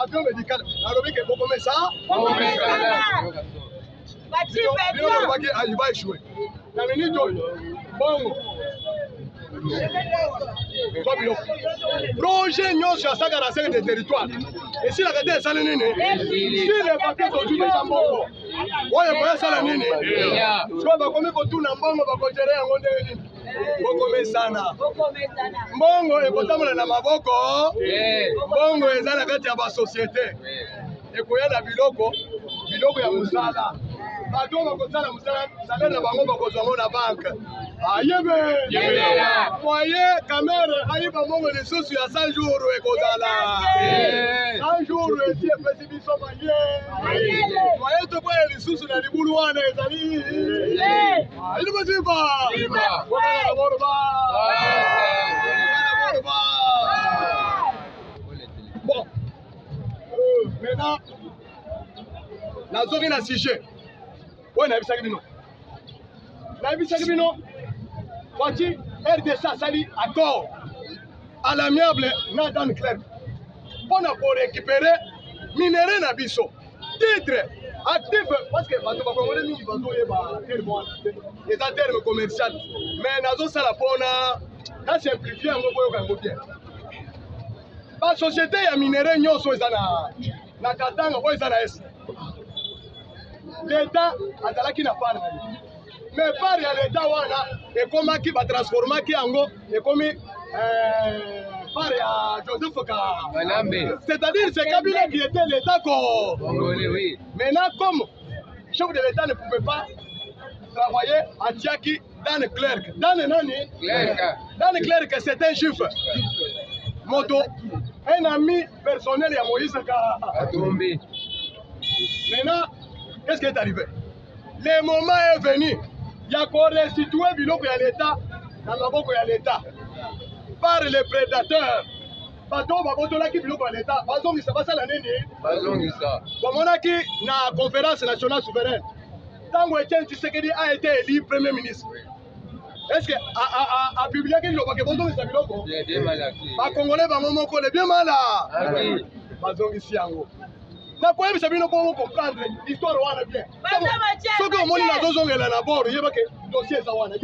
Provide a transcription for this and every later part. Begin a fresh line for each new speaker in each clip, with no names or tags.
avion médical alobi ke bokome ça il va échouer na minute oyo bongo projet nyonso asaka na seke de territoire esilaka te esali nini si le papier tozu deja mbongo oyo koyasala nini so bakomi kotuna mbongo bakogere yango ndenge nini bokomesana mbongo ekotambola na maboko mbongo eza na kati ya basosiete ekoya na biloko ya mosala bato bakosala mosala salaire na bango bakozwango na banke ayebe moye kamere ayiba mbongo lisusu ya 100 jours ekozala 100 jours esi epesi biso moye tokoya lisusu na libulu wana ezali ilibasiba bon maintenant nazoki na sujet oyo nayebisaki bino voici RDC asali accord à l'amiable na Dan Clerc mpona korécupere minere na biso titre actif parce que bato bakongole mingi bazoyeba terme wana eza terme commercial mais nazosala mpona nasimplifie yango boyoka yango bien basociété ya minere nyonso eza na Katanga oyo eza na est l'État azalaki na part na ye mais part ya l'État wana ekomaki batransformaki yango ekomi part ya Joseph Kalambe c'est-à-dire c'est Kabila qui était l'État congolais oui. Maintenant comme chef de l'État ne pouvait pas travailler à Tiaki Dan Clerc Dan Clerc c'est un chiffre moto un ami personnel ya Moïse Katumbi maintenant qu'est-ce qui est arrivé? Le moment est venu. Il y a qu'on restituer biloko ya l'État dans maboko ya l'État par les prédateurs. Bato babotolaki biloko ya l'État. Bazongisa basala nini? Bazongisa. Bamonaki na conférence nationale souveraine. Tango Etienne Tshisekedi a été élu premier ministre. Est-ce que a publié que biloko ke bozongisa biloko? Bien malaki. Ba Congolais ba momoko le bien mala. Bazongisi yango. nakoyebisa bino bongo comprendre l'histoire wana bien soki omoni nazozongela na bord yebake dossier eza wana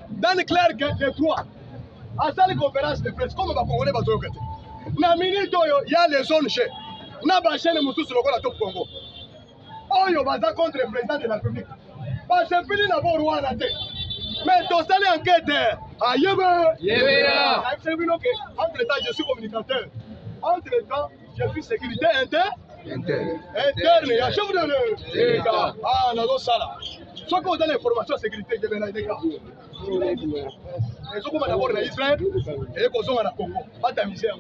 Dan Clerc le 3 asali conférence de presse comme bakongolais bazoyoka te na minute oyo ya les zones G na bachaine mosusu lokola Top Congo oyo baza contre le président de la République basepeli na bord wana te mais tosali enquête ayebela ayebisabino ke entre temps je suis communicateur entre-temps, j'ai vu sécurité interne, il y a chef de l'État. Ah, non, ça là. Soit qu'on donne l'information sécurité, il y a des cas. Et ce qu'on va d'abord en Israël, et qu'on soit en Congo. Pas ta misère.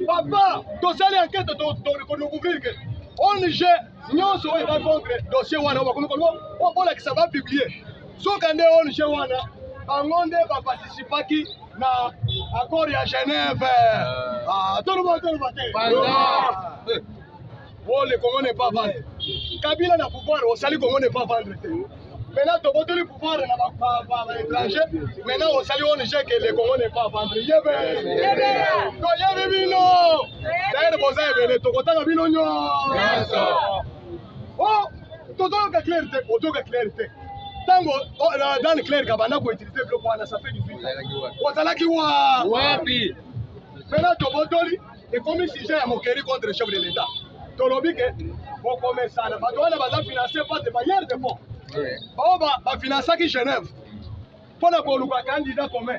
Papa, tu sais l'enquête de nous couvrir que ONG, nous sommes contre dossier Wana, on va ça va publier. Sauf qu'on est ONG Wana, on va participer na accord ya Genève. Tout le monde. Oh, le Congo n'est pas vendre. Kabila n'a pouvoir, au Sali Congo n'est pas vendre. Maintenant, tu as le pouvoir dans l'étranger. Maintenant, au Sali, on dit que le Congo n'est pas vendre. D'ailleurs, vous avez le Togotan à Binonio. Oh, tout le monde clarté. Tango Dan Clerc kabana ko utiliser bloc wana ça fait 18 ans. Wazalaki wapi? Maintenant tobotoli et comme sujet ya mokeri contre le chef de l'État. Tolobi ke bo commerçant na bato wana baza financer par des bailleurs de fonds. Ba financer ki Genève. Pona ko luka candidat commun.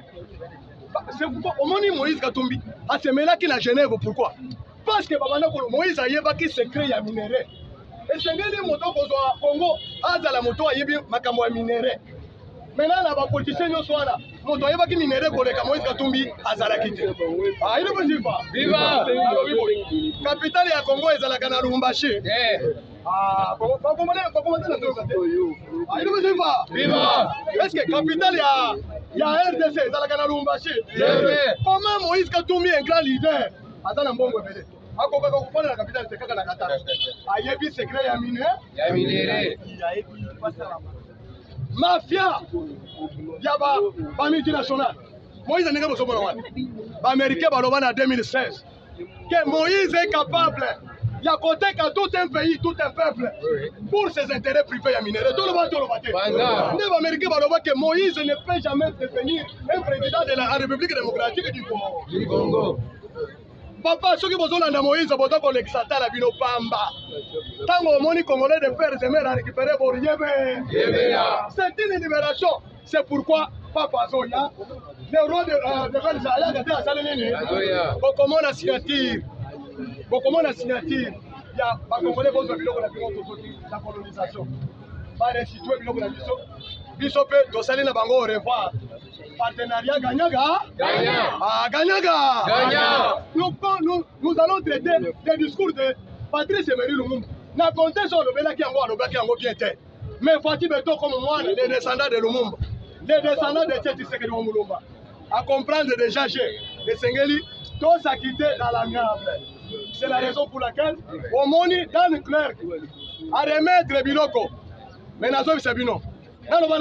C'est pourquoi omoni Moïse Katumbi a semelaki na Genève pourquoi? Parce que babana ko Moïse ayebaki secret ya minerai. Et c'est bien les motos Congo, azala moto ayebi makambo ya minere. Maintenant na ba politiciens yo soana, moto ayeba ki minere ko leka Moïse Katumbi azala kite. Ah ile boziva. Viva. Capitale ya Congo ezalaka na Lubumbashi. Ah, comment na zoka te. Ah ile boziva. Viva. Est-ce que capitale ya RDC ezalaka na Lubumbashi? Comment Moïse Katumbi un grand leader azala mbongo ebele. Akoka kupona na capitale tekaka na Qatar. Ayebi secret ya minere. Mafia ya ba multinational. Moïse n'est pas Américain en 2016. Que Moïse est capable. Il y a côté qu'à tout un pays, tout un peuple, pour ses intérêts privés et minéraux. Tout le monde, tout le monde. Les Américains vont que Moïse ne peut jamais devenir un président de la République démocratique du Congo. Papa, ceux qui ont besoin de Moïse, ils ont besoin de l'exalter la Bino Pamba. Tant que les Congolais de père et mère ont récupéré Boriebe. C'est une libération. C'est pourquoi Papa Zoya, le roi de Zaya, de Salenene, comment la signature. Comment la signature, il y a des Congolais qui ont la colonisation. Pas restituer le Bishop de Salina Bango au revoir. Partenariat gagnant. Nous allons traiter des discours de Patrice Emery Lumumba. Na contexte sur le Belaki Ango qui était. Mais Fatih Beto comme moi, les descendants de Lumumba, les descendants de Tchéti Sekedi Lumumba, à comprendre déjà les Sengeli, tous à quitter dans la miable. C'est la raison pour laquelle on moni dans le clerc à remettre Biloko. Mais nous avons Sabino. Maintenant,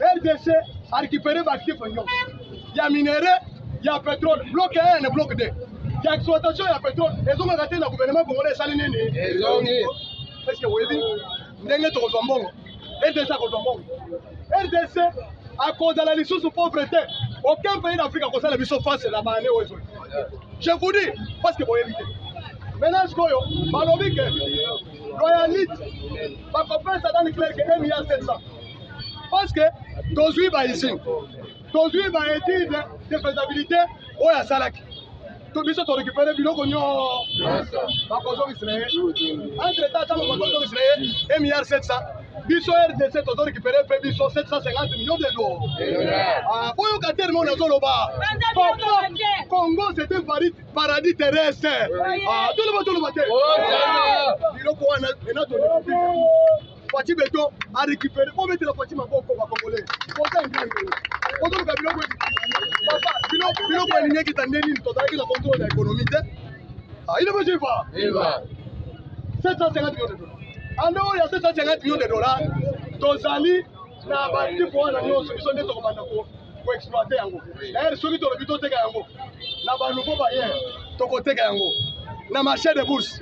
RDC a récupéré l'actif. Il y a minéraux, il y a pétrole, bloc 1 et bloc 2. Il y a exploitation, il y a pétrole. Les hommes ont raté le gouvernement congolais. Parce que vous voyez, RDC, à cause de la licence de pauvreté, aucun pays d'Afrique a causé la mission face à la manée. Je vous dis, parce que vous voyez. Maintenant, je crois que royaliste, ma copain, ça donne clair que 1,7 milliard. Parce que, aujourd'hui, ici, aujourd'hui, étude de faisabilité, on a Salaki. Tout le monde a récupéré le biloko. Entre-temps, on a récupéré 1,7 milliard. Biso RDC, on a récupéré 750 millions de $. Ah, pour le cas, on a Zoloba. Congo, c'est un paradis terrestre. Ah, tout le monde. Biloko, on a Fatih Beto a récupéré. Pour mettre la Fatih Maboko, on va congolais. Papa, Biloko est ligné qui t'a donné une totale qui a contrôle de l'économie. Ah, il ne veut pas. 750 millions de $. En dehors, il y a 750 millions de $. Tozali, na bati pour la nuit, ils sont des tomates pour exploiter Yango. D'ailleurs, ceux qui ont le buto de Yango, na ba nouveau bailleur, tokote Yango, na marché de bourse.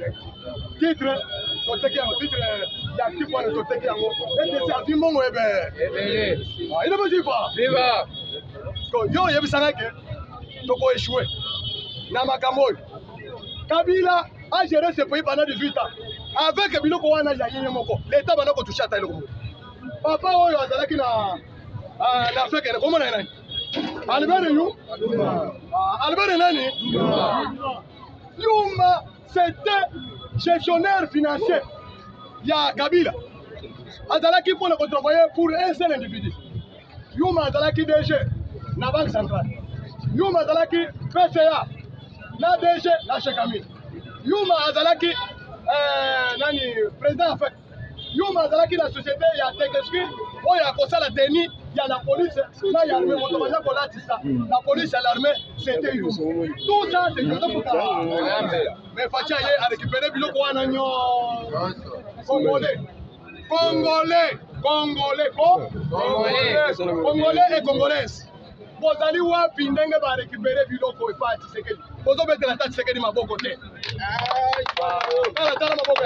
Titre, tokote Yango, titre, il y a qui pour le tokote Yango. Et c'est à Dimbongo Ebe. Il ne veut pas. Viva. Yo, il y a des gens qui ont échoué. Na Makamoy. Kabila a géré ce pays pendant 18 ans. Avec Biloko Wana Yaye Moko, l'État va nous toucher à Taïlo. Papa Oyo Azalaki na Afrique, comment on est? Albert You? Albert Nani? Yuma, c'était gestionnaire financier. Il y a Kabila. Azalaki pour le travailler pour un seul individu. Yuma Azalaki DG, la Banque centrale. Yuma Azalaki PCA, la DG, la Chekami. Yuma Azalaki président en fait. Yuma Azalaki la société, il y a Tekeski, il y a Kosa la Deni, il y a la police, là il y a l'armée, la police et l'armée, c'était Yuma. Tout ça, c'est Joseph Boutara. Mais Fatia a récupéré Biloko Wanagnon. Congolais et Congolaises. Bozali wapi ndenge ba récupérer biloko et pas Tshisekedi. Bozo mettre la tête Tshisekedi maboko te. Tala maboko.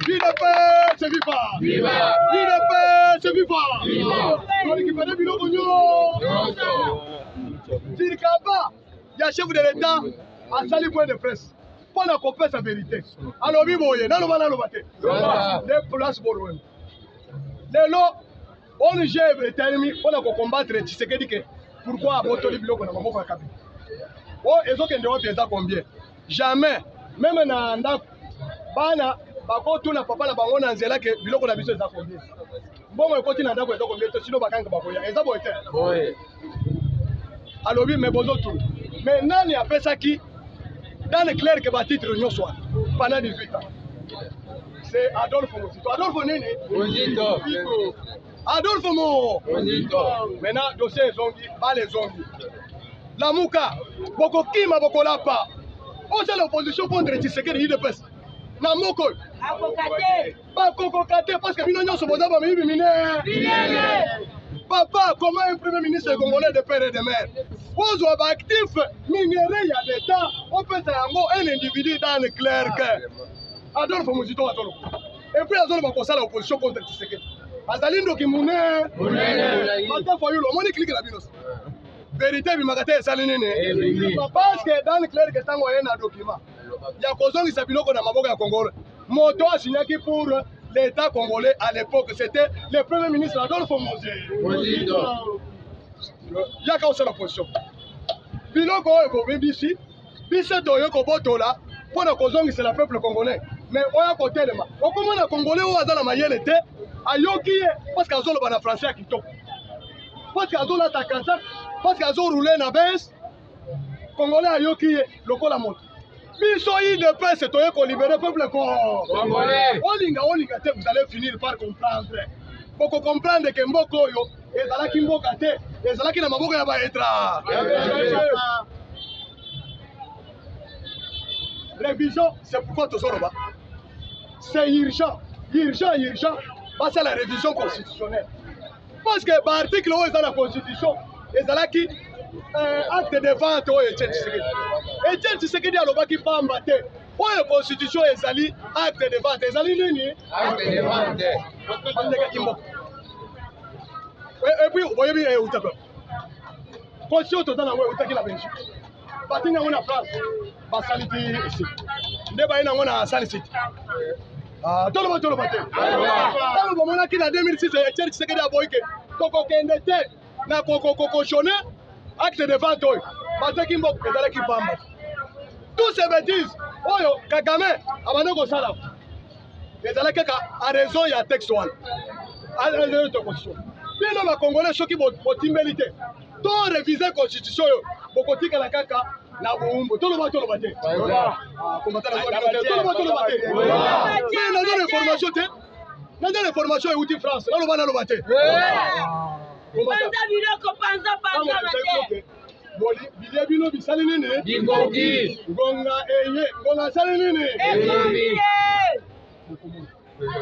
Vive paix, c'est viva. Vive paix, c'est viva. On récupérer biloko nyo. Tirkaba, il y a chef de l'État à sali point de presse. Pour la confesse sa vérité. Alors biboye, nalo bana lo bate. Les places borwen. Les lots on gère le terme pour combattre Tshisekedi. Pourquoi Botoli Biloko na maboko ya Kabila? Oh, ils ont qu'un droit pièce combien? Jamais. Même na ndako bana bakoto na papa na bango na nzela ke Biloko na biso za combien? Bon on continue na ndako za combien? Sinon bakanga bakoya. Eza boete. Oui. Alobi mais bozo tout. Mais nani a fait ça qui dans le clair que ba titre nyonso pendant 18 ans. C'est Adolphe Mosito. Adolphe nini? Mosito. Adolphe Mo. Maintenant, dossier zongi, pas les zombies. La Mouka, Boko Kima, Boko Lapa. On c'est l'opposition contre Tshisekedi UDPS. Na moko. Pas kokokate parce que bino nyonso boza ba mibi mine. Papa, comment un premier ministre congolais de père et de mère? Vous avez actif minéré, il y a des temps, on peut faire un individu dans le clair cœur. Adore pour Mouzito, adore. Et puis, adore pour ça l'opposition contre Tshisekedi. Azalindo qui moune, maintenant, faut y le monde clique la binos. Vérité, il m'a gâté ça, parce que dans le clair que tant qu'on a un document, il y a cause qui s'appelle qu'on a maboka Congolais. Moto a signé pour l'État congolais à l'époque, c'était le premier ministre Adolphe Mouzito. Il y a qu'une seule opposition. Biloko eko BBC, biseto yoko botola, pour la cause c'est le peuple congolais. Mais on a côté le ma. On comment les Congolais ont dans la mayele té, ayoki parce qu'ils ont le bana français qui top. Parce qu'ils ont la takasa, parce qu'ils ont roulé na base. Congolais ayoki loko la monte. Biso de paix c'est toi qu'on libère le peuple congolais. Olinga vous allez finir par comprendre. Pour comprendre que mboko yo ezalaki mboka te, ezalaki na maboko ya ba etra. Révision, c'est pourquoi tout ça là-bas. C'est urgent. Bah, c'est la révision constitutionnelle. Parce que l'article où est dans la constitution, ezalaki acte de vente au Etienne Tshisekedi. Etienne Tshisekedi a l'obaki pas embatté. Pour la constitution, ezali acte de vente. Ezali nini? Acte de vente. Et puis, vous voyez bien où t'as peur. Constitution totale, où t'as qui la Belgique. Batinga on a France. Basaliti ici. Ndeba ina on a Salicite. Tolo ba. Tolo ba qui en 2006 Etienne Tshisekedi a boyke. Koko kende te na koko chone acte de vente oyo. Bataki mboko ezala ki pamba. Tous ces bêtises oyo Kagame abana ko sala. Ezala kaka a raison ya texte one. A raison de constitution. Bino ba Congolais soki botimbeli te. To réviser constitution yo. Bokotika la kaka na buumbu. Tolo ba te. Combattre la tolo ba te. Mais na donne information te. Na donne information outil France. Na lo ba te.
Panza
Boli bilia bino bisali nini?
Bingogi.
Ngonga sali nini?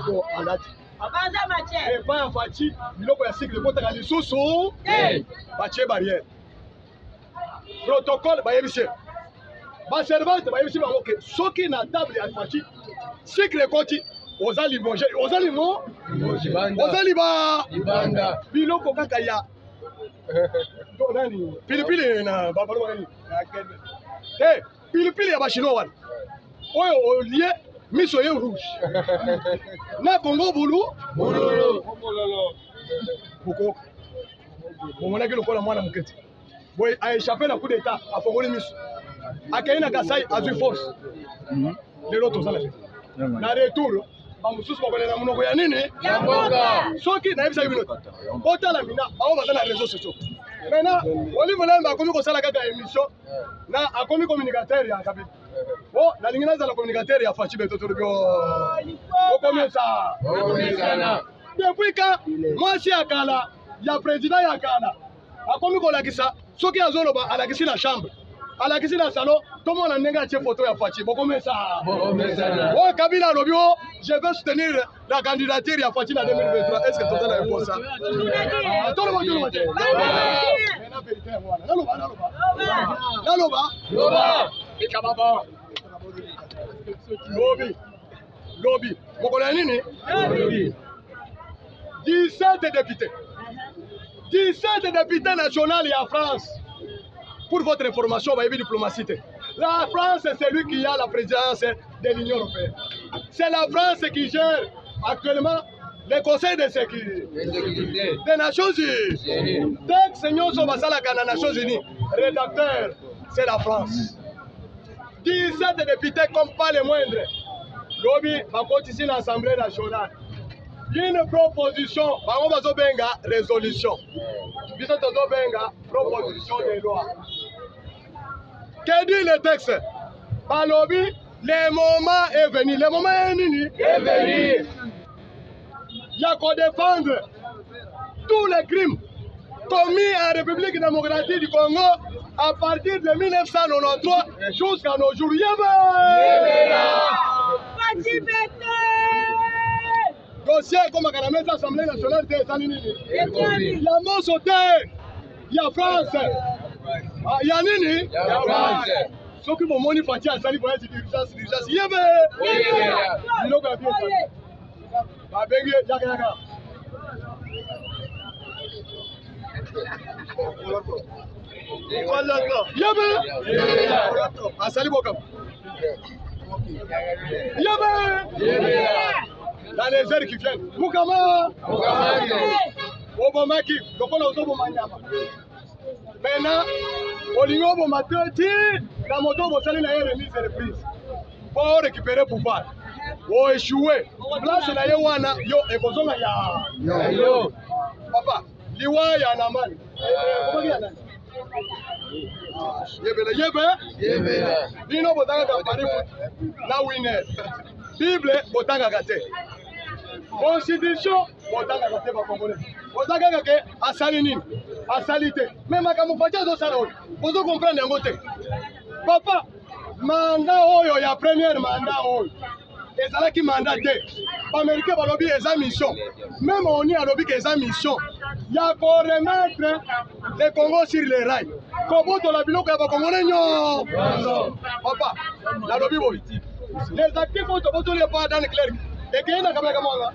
Ko alati.
Abanza mache.
Et pas fachi biloko ya cycle kotaka lisusu. Bache barrière. Protocole bayebise. Ba servante bayebise ba OK. Soki na table ya fachi cycle koti ozali manger, ozali mo? Ozali ba
Ibanda.
Biloko kaka ya nani pilipili na babaloma nani pilipili ya bachinois wana oyo olie miso ye rouge na Congo bulu boko bomonaki lokola mwana moketi boye aéchappé na coup d'état afongoli miso akei na Kasai azwi force lelo tozala na retour bamosusu bakolela monoko ya nini
ya mboka
soki nayebisaki bino otala mina bao baza na réseaux sociaux maintenant Olive Lemba akomi kosala kaka émission na akomi communicateur ya Kabila nalingi nazala communicateur ya Fachi beto tolobi okomesana depuis ka mwasi ya kala ya président ya kala akomi kolakisa soki azoloba alakisi na chambre alakisi na salon tomona ndenge atie photo ya Fachi bokomesana Kabila alobi je vais soutenir la candidature ya Fachi na 2023. Est-ce que tu as la réponse ça? Lobby. Mokola nini? 17 députés. 17 députés nationaux en France. Pour votre information, vous avez diplomatie. La France, c'est celui qui a la présidence de l'Union européenne. C'est la France qui gère actuellement le Conseil de sécurité des Nations Unies. Texte Seigneur Sobasalaka des Nations Unies. Rédacteur, c'est la France. 17 députés comme pas les moindres. Lobby, va ici l'Assemblée nationale. Une proposition, benga résolution. Benga proposition de loi. Que dit le texte? Balobi, le moment est venu. Le moment est venu. Il y a qu'à défendre tous les crimes commis en République démocratique du Congo à partir de 1993 jusqu'à nos jours. Dossier comme à la Assemblée nationale des États-Unis. Il y a Mossoté, il y a France, il y a Nini, il y a France. Ce qui m'ont moni parti à Sali pour être d'urgence, il y avait. Il y a bien ça. Asali Bokam. Dans les heures qui viennent. Boukama. Obama qui. Donc on a aussi Obama. Maintenant, Olingo Bomatoti, la moto Bossali n'a remise de reprise. Pour récupérer le pouvoir. Pour échouer. Place na yewana yo ekozonga ya. Yo. Papa, liwa ya naman. Comment dire là? Yebe. Dino botanga kampani na winner. Bible botanga kate. Constitution botanga kate ba Congolais. Botanga kake asali nini? Asalite. Mais makambo fatia zo sala oyo. Bozo comprendre yango te. Papa, mandat oyo ya première mandat oyo. Ezalaki mandat te. Américain balobi eza mission. Même on y a lobi que eza mission. Ya ko remettre le Congo sur les rails. Koboto la biloko ya ba Congolais nyo. Papa, la lobi boy. Les actifs ont boto les pas dans le clerc. Et que na kabla kamanga.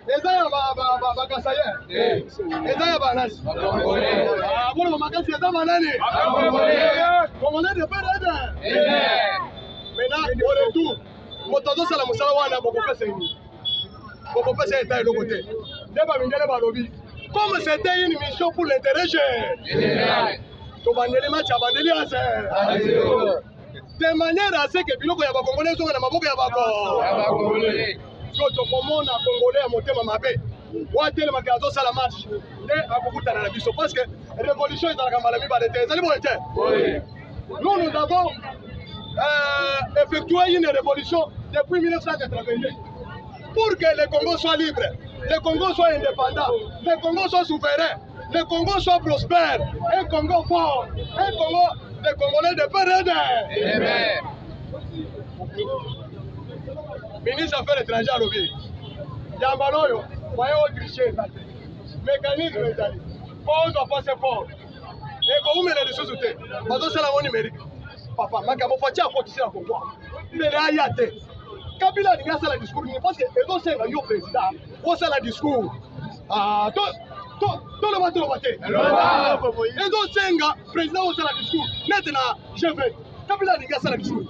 Eza ya ba kasaye. Eza ya ba nasi. Ah, bon makasi eza manani. Congolais de perdre. Maintenant, au retour, motozo sala musala wana bokopesa ini. Bokopesa état et l'autre côté. Deba mindele balobi. Comme c'était une mission pour l'intérêt général. To bandeli match abandeli ase. De manière à ce que biloko ya ba Congolais zonga na maboko ya ba Congolais. So to komona Congolais ya motema mabe. Watele makazo sala match. Ne akokuta na biso parce que révolution ezalaka malami ba l'été. Ezali bo été. Nous avons effectué une révolution depuis 1982 pour que le Congo soit libre, le Congo soit indépendant, le Congo soit souverain, le Congo soit prospère, un Congo fort, un Congo, les Congolais de pérenne. Ministre des Affaires étrangères à l'Obi, Yambaloyo, voyez au tricher, mécanisme établi, pause en face fort, et comme vous me les sous-soutés, parce que c'est la numérique. Papa, makambo fatia akotisi na Congo. Mbele ayate. Kabila ni ngasa la discours ni parce que ezo senga yo président. Osa la discours. Ah, to le bateau. Ezo senga président osa la discours. Maintenant, je vais. Kabila ni ngasa la discours.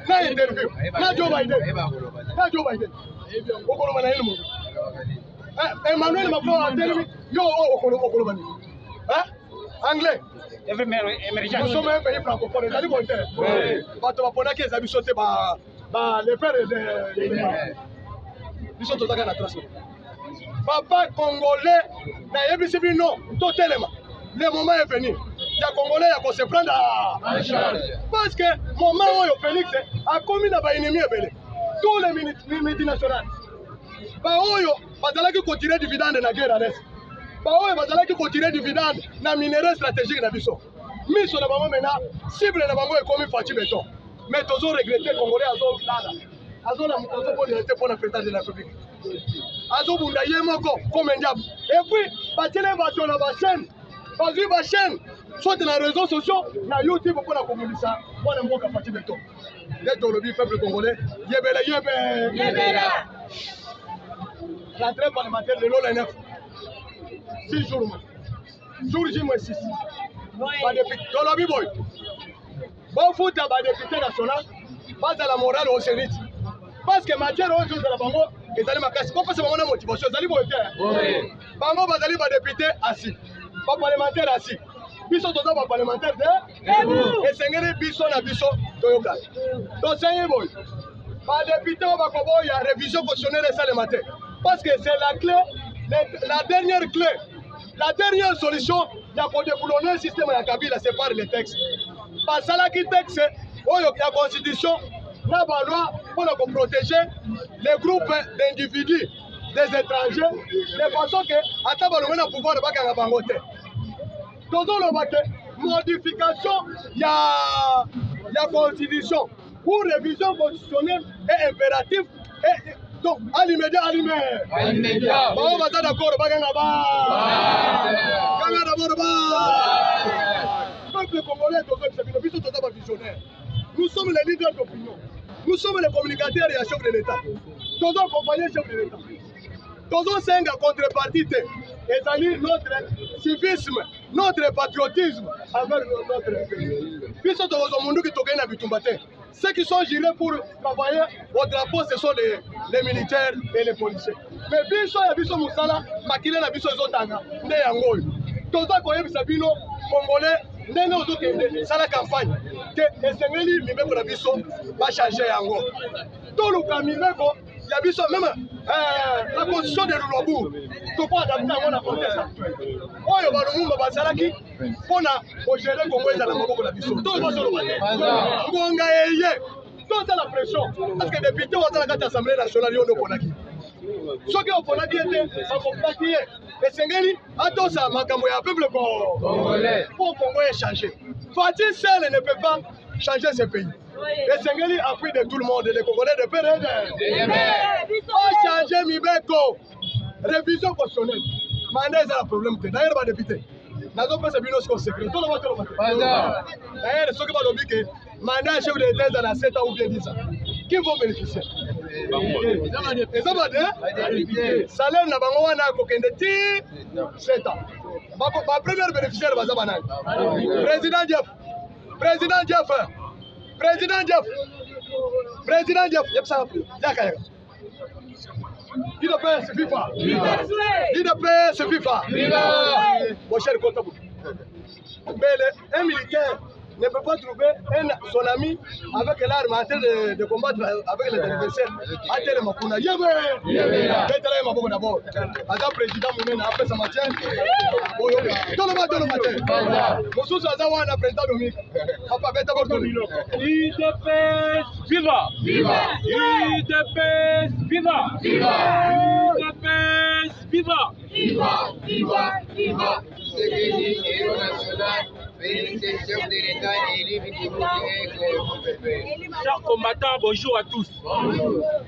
Na interview. Na Joe Biden. Okolo bana elmo. Emmanuel Macron a dit yo okolo bana. Hein? Anglais. Nous sommes un pays francophone. Vous allez compter. Les pères de ils sont tous à Papa congolais, non, totalement. Le moment est venu. Les Congolais vont se prendre à charge. Parce que le moment où Félix a commis un ennemi, tous les multinationales, ils vont tirer dividende dans la guerre à l'Est. Ils vont tirer dividende dans le minerai stratégique. Miso na bango maintenant cible na bango est comme Fati Béton. Mais tous ont regretté Congolais azo na mukozo pour le pour la président de la République. Azo bunda yemoko comme ndiabu. Et puis batele bato na ba chaîne soit dans les réseaux sociaux na YouTube pour la communication. Moi na mboka Fati Béton. Les dolobi peuple congolais yebela. L'entrée parlementaire de l'ONF 6 jours. Jour J-6. Dans le biboy, bon foot à député national, pas à la morale au série. Parce que matière aux choses de la bango, ils allaient m'accaser. Pourquoi c'est mon motivation? Ils allaient voter. Bango va aller député assis, pas parlementaire assis. Biso toza pas parlementaire de. Et c'est biso na biso toyoka. Donc c'est un boy. Pas député au Bakobo, il y a révision constitutionnelle et ça le matin. Parce que c'est la clé, la dernière clé. La dernière solution, il y a pour déboulonner le système de la Kabila, c'est par les textes. Parce que les textes, la constitution, la loi pour protéger les groupes d'individus des étrangers de façon que ata balongo na pouvoir bakanga bango te tozoloba ke modification ya constitution pour révision constitutionnelle est impératif et donc à l'immédiat bao baza d'accord bakanga kanga d'abord peuple congolais biso toza ba visionnaire. Nous sommes les leaders d'opinion. Nous sommes les communicateurs et les chefs de l'État. Nous sommes accompagnés chefs de l'État. Nous sommes 5 contreparties. Et ça dit notre civisme, notre patriotisme envers notre pays. Ceux qui sont gérés pour travailler au drapeau, ce sont les militaires et les policiers. Mais biso ya biso musala, makile na biso ezotanga, nde yango. Toza koyebisa bino Congolais ndenge ozokende sala campagne ke esengeli mibeko na biso bachange yango toluka mibeko ya biso même la constitution de Lulobu toko adapte yango na contexte actuel oyo balumumba bazalaki mpona kogere Congo ezala maboko na biso tolobasoloba te ngonga eye tozala pression parce que député ozala kati assemblée nationale yo ndoponaki soki oponaki ete bakopaki ye esengeli atosa makambo ya peuple congolais pour Congo échanger. Fatih seul ne peut pas changer ce pays. Esengeli appui de tout le monde, les Congolais de PRD. Pas changer Mibeko. Révision constitutionnelle. Mandez un problème. D'ailleurs, va député. Nazo pesa bino siko secret. Tout le monde le fait. D'ailleurs, ceux qui vont dire que mandat chef de l'État dans la 7 ans ou bien 10 ans. Qui vont bénéficier? Salaire na bango wana kokende ti 7 ans. Ma première bénéficiaire va zabana. Président Jeff. Yep ça. Yaka. IDPS FIFA. IDPS FIFA. Mon cher comptable. Mais un militaire ne peut pas trouver son ami avec l'arme en train de combattre avec les adversaires. À tel Makuna. D'abord. Adam président Moumena après sa matière. Tout le matin. Moussou Zazawana, président Dominique. Papa, bête d'abord.
IDPS viva! IDPS viva! IDPS viva! Héros national. Chers combattants, bonjour à tous.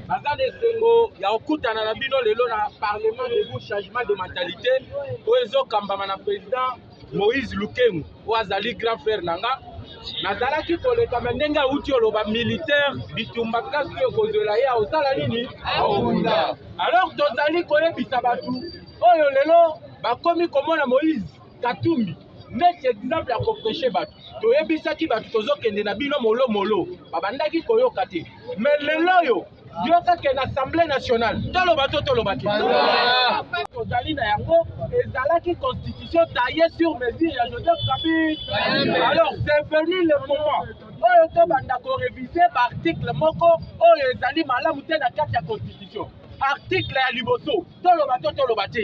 Bazar de Sengo, il y a okutana na bino lelo na parlement de vous changement de mentalité. Oezo kambama na président Moïse Lukengu, oazali grand frère nanga. Nazalaki koleka mendenga uti oloba militaire bitumba classe yo kozela ya osala nini? Aunda. Alors tozali koyebisa batu oyo lelo bakomi komona Moïse Katumbi. Net exemple ya koprêcher bato toyebisaki bato tozokende na bino molo babandaki koyoka te mais lelo yo yokake na assemblée nationale toloba te tozali na yango ezalaki constitution taillée sur mesure ya Joseph Kabila. Alors c'est venu le moment oyo tobanda koréviser baarticle moko oyo ezali malamu te na kati ya constitution. Article ya liboso toloba te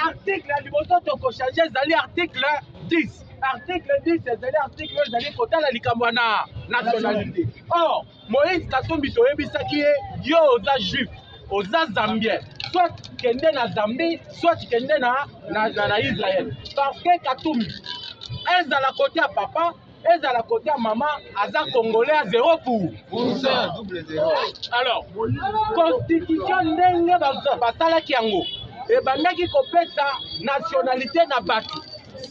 article ya liboso toko changer ezali article 10. Article 10 ezali article ezali kotala likambo na nationalité. Or Moïse Katumbi toyebisaki ye yo oza juif oza zambien soit kende na Zambie soit kende na Israël parce que Katumbi ezala côté ya papa ezala côté ya maman aza congolais à 0%. Alors constitution ndenge basalaki yango ebandaki kopesa nationalité na bato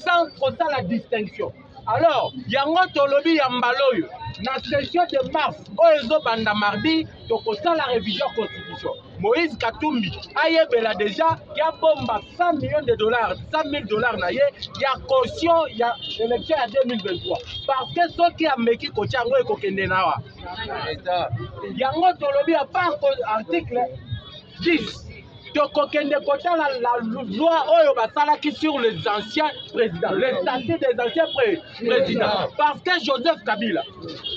sans kosala distinction. Alors yango tolobi ya mbaloyo na session de mars oyo ezobanda mardi tokosala révision constitution. Moïse Katumbi ayebela déjà ya bomba 100 millions de dollars, 100 000 dollars na ye ya caution ya élection ya 2023 parce que soki ameki kotia yango ekokende nawa yango tolobi ya par article 10 tokokende kotala la loi oyo basalaki sur les anciens présidents, les statuts des anciens présidents parce que Joseph Kabila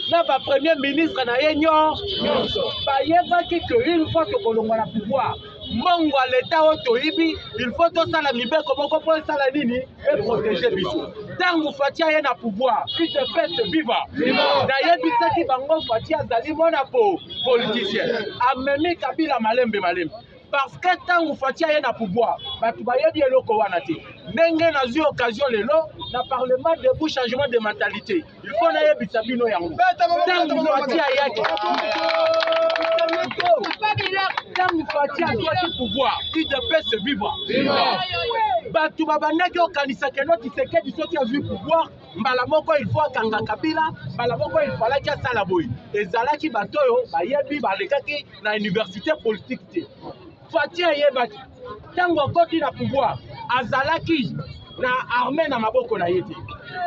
na ba premier ministre na ye nyonso bayebaki que une fois tokolongwa na pouvoir mbongo ya l'État oyo toyibi il faut tosala mibeko moko mpo esala nini eprotéger biso ntango Fati aye na pouvoir UDPS viva nayebisaki bango Fati azali mona politicien amemi Kabila malembe parce que ntango Fatia ye na pouvoir bato bayebi eloko wana te ndenge nazwi occasion lelo na parlement debout changement de mentalité il faut nayebisa bino yango ntango Fatia ayaki ntango Fatia azwaki pouvoir UDPS vivre bato babandaki okanisa keno Tshisekedi soki azwi pouvoir mbala moko il faut akanga Kabila mbala moko il falaki asala boye ezalaki bato oyo bayebi balekaki na université politique te Fatia yebaki ntango akoti na pouvoir azalaki na armée na maboko na ye te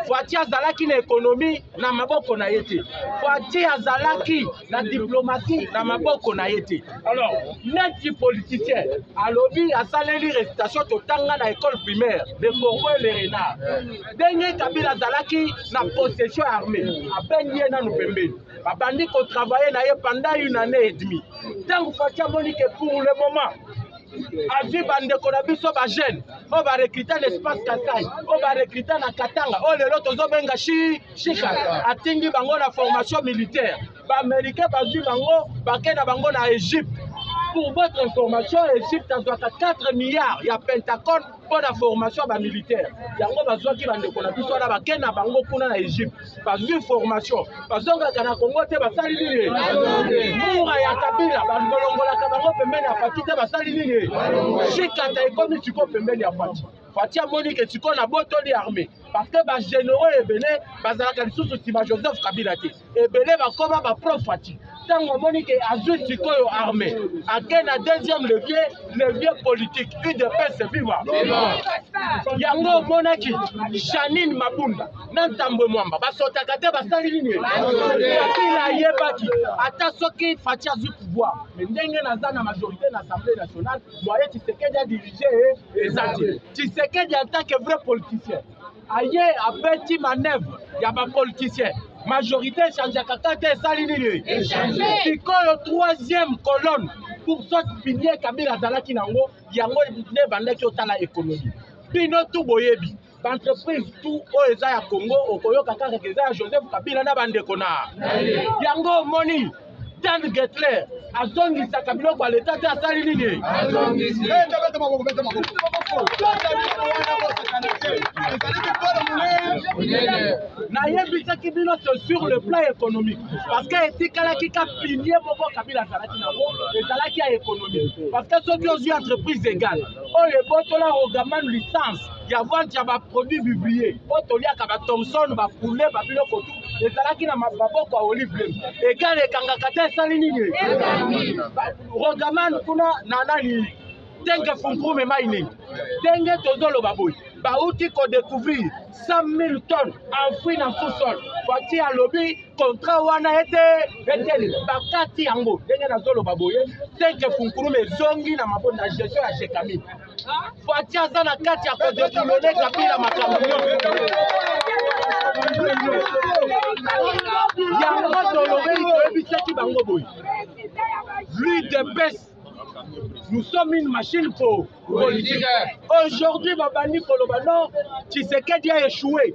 Fatia azalaki na économie na maboko na ye te Fatia azalaki na diplomatie na maboko na ye te alors neti politicien alobi asaleli récitation totanga na école primaire de Congo et le Renard ndenge Kabila azalaki na possession armée abengi ye nanu pembeni babandi kotravailler na ye pendant 1 année et demie ntango Fatia moni ke pour le moment avi bandeko na biso bajeune oyo barekrita na espace Kasai oyo barekrita na Katanga oyo lelo tozobenga shika atingi bango na formation militaire baaméricain bazwi bango bakenda bango na Égypte. Pour votre information, Égypte a 4 milliards. Il y a Pentacon pour la formation militaire. Il y a un besoin qui va nous connaître. Il y a un besoin qui va nous Égypte. Pas de formation. Pas de Congo, c'est pas ça. Moura ya Kabila, Balongola Kabango, Pemene a Fatite, pas ça. Chikata et comme tu peux Pemene a Fatite. Fatia Monique, tu connais la botoli armée. Parce que les généraux et Béné, les sous-sous Joseph Kabila. Et Béné va comme un prof Fatia. Tant Monique a juste du corps armé. À quel deuxième levier politique, UDPS vivant. Yango Monaki, Janine Mabunda, Nantambo Mwamba, Basotakate Basalini, Fakila Yebaki, Atasoki Fatia du pouvoir. Mais n'engagez pas la majorité de l'Assemblée nationale, moyen Tshisekedi a dirigé les actes. Tshisekedi en tant que vrai politicien. Ailleurs, à petit manœuvre, il y a pas politicien. Majorité change à Kakate et Salinini. C'est quand le troisième colonne pour sortir pilier Kabila Zalaki Nango, Yango ne bandaki otala économie. Pino tout boyebi. Entreprise tout au Eza ya Congo, au Koyo Kaka Eza Joseph Kabila na bandeko na. Yango Moni, Dan Getler, Azongi Sakabilo kwa l'état de Salinini. Nayebisaki bino sur le plan économique parce que etikala ki ka pilier bobo Kabila Zalaki Nango ezalaki ya économie parce que soki ozwi entreprise égale oyo ebotola rogaman licence ya vente ya baproduit biblier otoliaka bathomson bapoulet babiloko tu ezalaki na maboko ya olive égale ekangaka te esali nini rogaman kuna na nani Denge Funkume Mining, Denge Tozolo Baboui, Baouti qu'on découvrir 100 000 tonnes enfouies dans le sous-sol. Fati à lobby, contrat wana été, Bakati Ango, Denge Tozolo Baboui, Denge Funkume Zongi na mabon na gestion à Chekami. Fati à Zana Kati à côté de Lone Kabila Makamio. Yango Tolobé, Bisaki Bango Boy. Lui de best. Nous sommes une machine pour politique. Aujourd'hui, Babani Kolobano, Tshisekedi a échoué.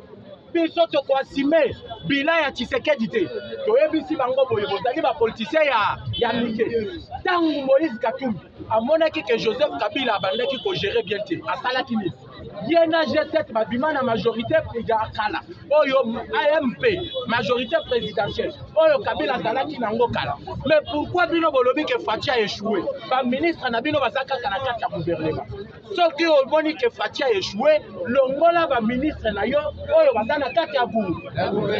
Biso to kwasime bila ya Tshisekedi te. Toyebisi bango boye bozali ba politicien ya mike. Tangu Moïse Katumbi amonaki que Joseph Kabila abandaki ko gérer bien te. Asalaki ni. Yena G7 babima na majorité ya kala. Oyo AMP majorité présidentielle. Oyo Kabila salaki nango kala. Mais pourquoi bino bolobi que Fatia a échoué? Ba ministre na bino basaka kana kata gouvernement. Soki oboni que Fatia a échoué, longola ba ministre na yo oyo basana kata bu.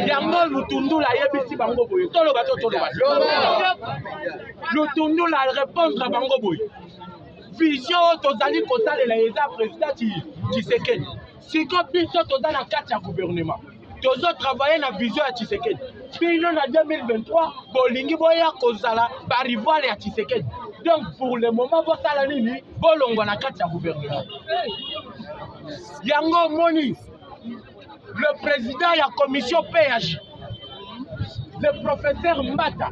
Yango lutundu la yebisi bango boye. Tolo bato tolo bato. Lutundu la répondre à bango boye. Vision tozali kosalela eza président Tshisekedi. Siko biso tozala kati ya gouvernement. Tozo travailler na vision ya Tshisekedi. Bino na 2023 bolingi boya kozala ba rival ya Tshisekedi. Donc pour le moment bosala nini bolongwa na kati ya gouvernement. Yango moni le président ya commission PH, le professeur Mbata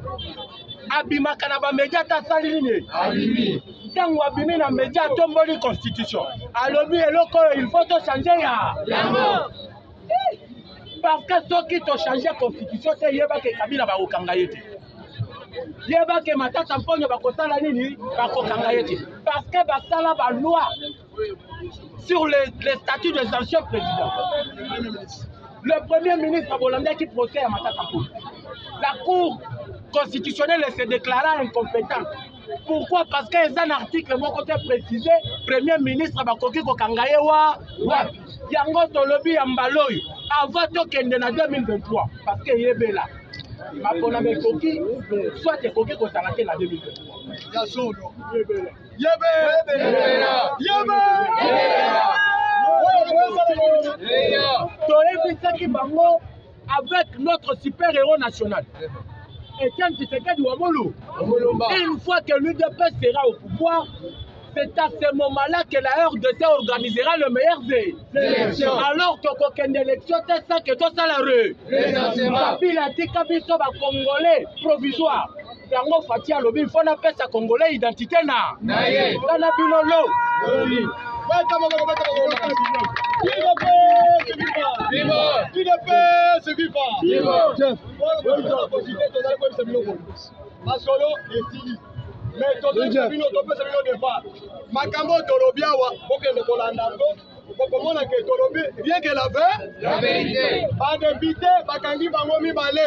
abimaka na ba média ta saline abimi tango abimi na média tomboli constitution alobi eloko il faut to changer ya yango parce que soki to changer constitution te yeba ke Kabila ba okanga yete yeba ke matata mponyo bakosala nini bakokanga ye te parce que basala baloi sur les statuts des anciens présidents. Le premier ministre abolandaki procès à matata mponyo. La cour constitutionnelle se déclara incompétente. Pourquoi? Parce qu'il y a un article mon côté précisé, premier ministre bakoki kokanga ye wa yango tolobi ya mbaloyo avant tokende na 2023 parce que yebela makona mekoki soit ekoki kosala te na 2023
ya solo
yebela toyebisaki bango avec notre super héros national Etienne Tshisekedi Wamolo. Une fois que l'UDP sera au pouvoir, c'est à ce moment-là que la RDC organisera le meilleur des élections. Alors que aucune élection, c'est ça que tout ça la rue. Puis a dit que Congolais provisoire. Yango Fatia Lobi, il faut appeler ça Congolais identité na. Dans Bilolo.
Makambo tolobi awa okende kolanda ngo okomona ke tolobi rien que la vérité ba député bakangi bango mibale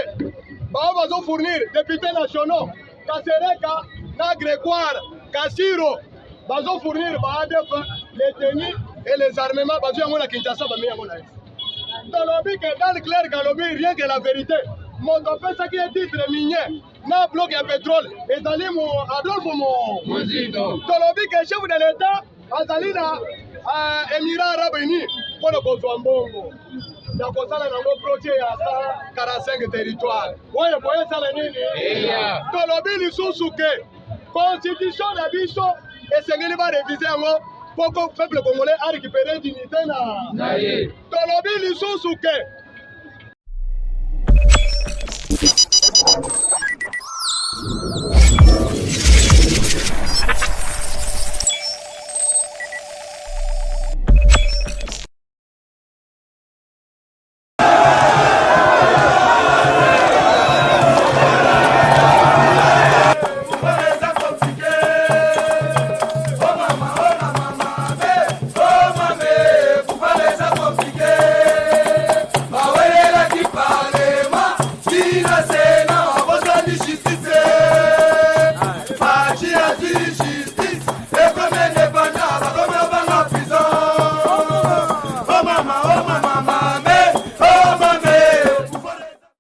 bao bazo fournir députés nationaux Kasereka na Grégoire Kasiro bazo fournir ba ADF les tenues et les armements bazo yango na Kinshasa ba meya mona tolobi que dans le clair kalobi rien que la vérité moto pesa ki titre minier na bloc ya pétrole ezali mo Adolphe Mozito tolobi que chef de l'état azali na Émirats Arabes Unis pour le kozwa mbongo na kosala nango projet ya 145 territoire oyo boye sala nini tolobi lisusu ke constitution na biso esengeli ba réviser yango poko peuple congolais a récupéré dignité na tolobi lisusu ke